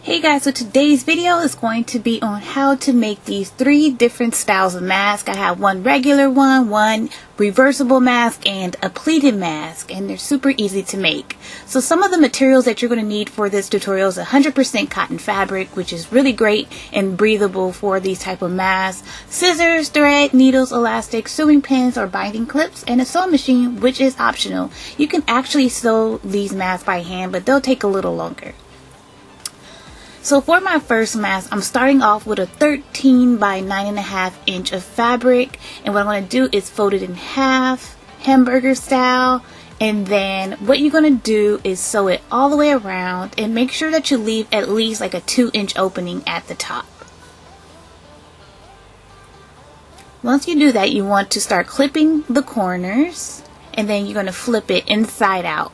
Hey guys, so today's video is going to be on how to make these 3 different styles of mask. I have one regular one reversible mask, and a pleated mask, and they're super easy to make. So some of the materials that you're going to need for this tutorial is 100% cotton fabric, which is really great and breathable for these type of masks, scissors, thread, needles, elastic, sewing pins or binding clips, and a sewing machine, which is optional. You can actually sew these masks by hand, but they'll take a little longer. So for my first mask, I'm starting off with a 13 by 9.5 inch of fabric, and what I'm going to do is fold it in half, hamburger style, and then what you're going to do is sew it all the way around and make sure that you leave at least like a 2-inch opening at the top. Once you do that, you want to start clipping the corners, and then you're going to flip it inside out.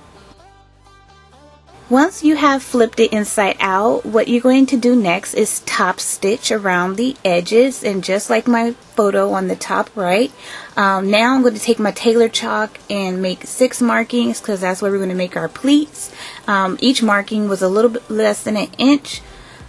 Once you have flipped it inside out, what you're going to do next is top stitch around the edges, and just like my photo on the top right, now I'm going to take my tailor chalk and make 6 markings, because that's where we're going to make our pleats. Each marking was a little bit less than an inch,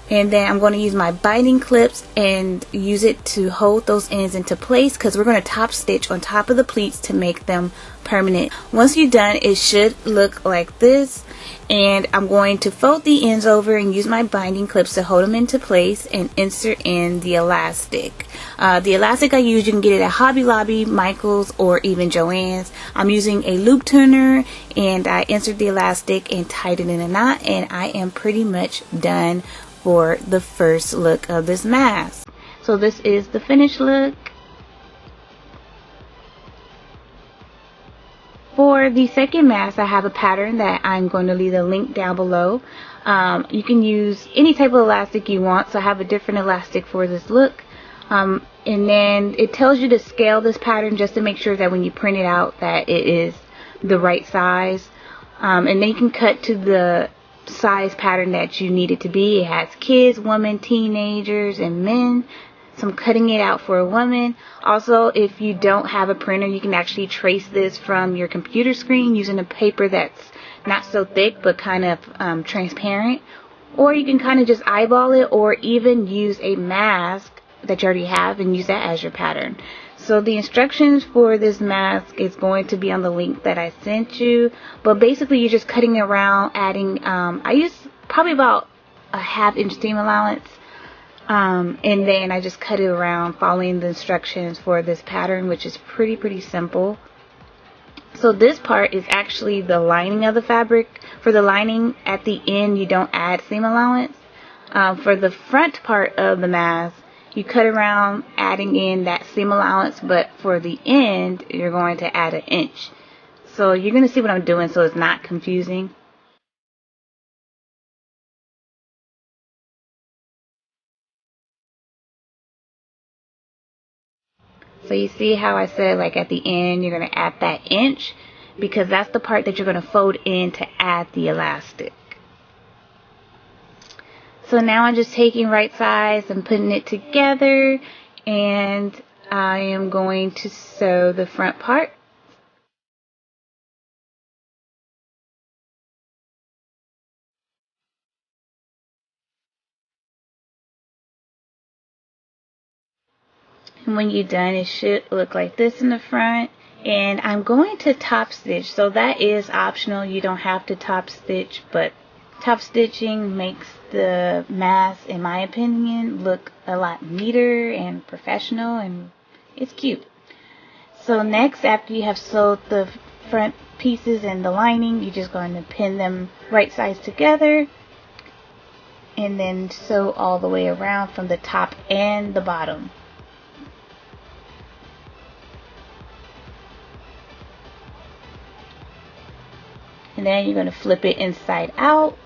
and then I'm going to use my binding clips and use it to hold those ends into place, because we're going to top stitch on top of the pleats to make them permanent. Once you're done, it should look like this, and I'm going to fold the ends over and use my binding clips to hold them into place and insert in the elastic. The elastic I use, you can get it at Hobby Lobby, Michael's, or even Joann's. I'm using a loop turner, and I insert the elastic and tighten in a knot, and I am pretty much done for the first look of this mask. So this is the finished look. For the second mask, I have a pattern that I'm going to leave a link down below. You can use any type of elastic you want, so I have a different elastic for this look. And then it tells you to scale this pattern just to make sure that when you print it out that it is the right size. And then you can cut to the size pattern that you need it to be. It has kids, women, teenagers, and men. So I'm cutting it out for a woman. Also, if you don't have a printer, you can actually trace this from your computer screen using a paper that's not so thick but kind of transparent. Or you can kind of just eyeball it, or even use a mask that you already have and use that as your pattern. So the instructions for this mask is going to be on the link that I sent you. But basically, you're just cutting around, adding, I use probably about a 1/2 inch seam allowance. And then I just cut it around following the instructions for this pattern, which is pretty simple. So this part is actually the lining of the fabric. For the lining at the end, you don't add seam allowance. For the front part of the mask, you cut around adding in that seam allowance, but for the end, you're going to add 1 inch. So you're going to see what I'm doing so it's not confusing. So you see how I said like at the end you're going to add that 1 inch, because that's the part that you're going to fold in to add the elastic. So now I'm just taking right sides and putting it together, and I am going to sew the front part. And when you're done, it should look like this in the front. And I'm going to top stitch, so that is optional. You don't have to top stitch, but top stitching makes the mask, in my opinion, look a lot neater and professional, and it's cute. So next, after you have sewed the front pieces and the lining, you're just going to pin them right sides together, and then sew all the way around from the top and the bottom. And then you're going to flip it inside out.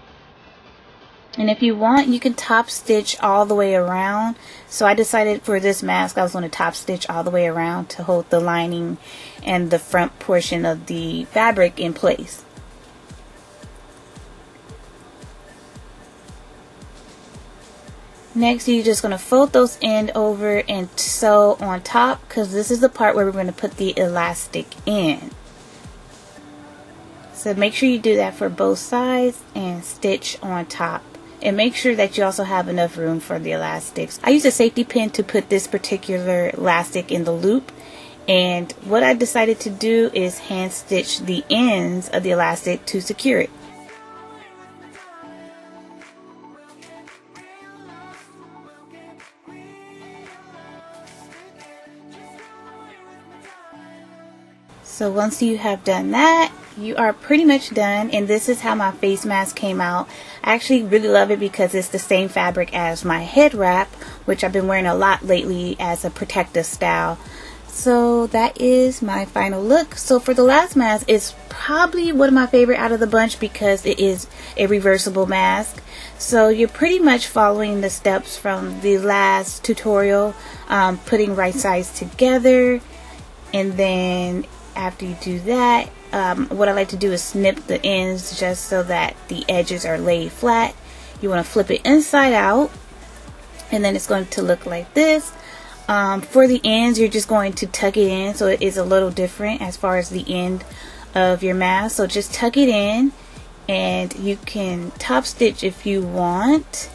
And if you want, you can top stitch all the way around. So I decided for this mask I was going to top stitch all the way around to hold the lining and the front portion of the fabric in place. Next, you're just going to fold those end over and sew on top, because this is the part where we're going to put the elastic in. So make sure you do that for both sides and stitch on top and make sure that you also have enough room for the elastics. I use a safety pin to put this particular elastic in the loop, and what I decided to do is hand stitch the ends of the elastic to secure it. So once you have done that, you are pretty much done, and this is how my face mask came out. I actually really love it because it's the same fabric as my head wrap, which I've been wearing a lot lately as a protective style. So that is my final look. So for the last mask, it's probably one of my favorite out of the bunch because it is a reversible mask. So you're pretty much following the steps from the last tutorial, putting right sides together, and then after you do that, what I like to do is snip the ends just so that the edges are laid flat. You want to flip it inside out, and then it's going to look like this. For the ends, you're just going to tuck it in, so it is a little different as far as the end of your mask. So just tuck it in, and you can top stitch if you want,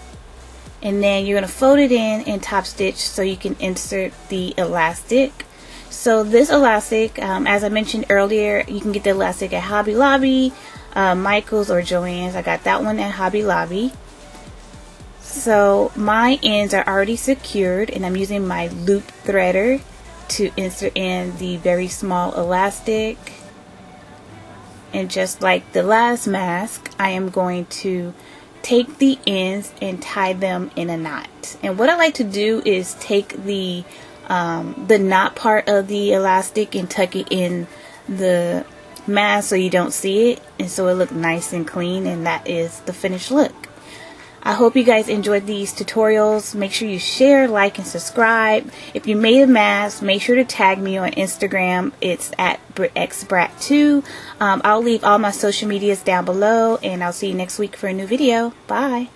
and then you're going to fold it in and top stitch so you can insert the elastic. So this elastic, as I mentioned earlier, you can get the elastic at Hobby Lobby, Michael's, or Joann's. I got that one at Hobby Lobby. So my ends are already secured, and I'm using my loop threader to insert in the very small elastic. And just like the last mask, I am going to take the ends and tie them in a knot. And what I like to do is take the knot part of the elastic and tuck it in the mask so you don't see it, and so it looks nice and clean, and that is the finished look. I hope you guys enjoyed these tutorials. Make sure you share, like, and subscribe. If you made a mask, make sure to tag me on Instagram. It's at xbrat2. I'll leave all my social medias down below, and I'll see you next week for a new video. Bye.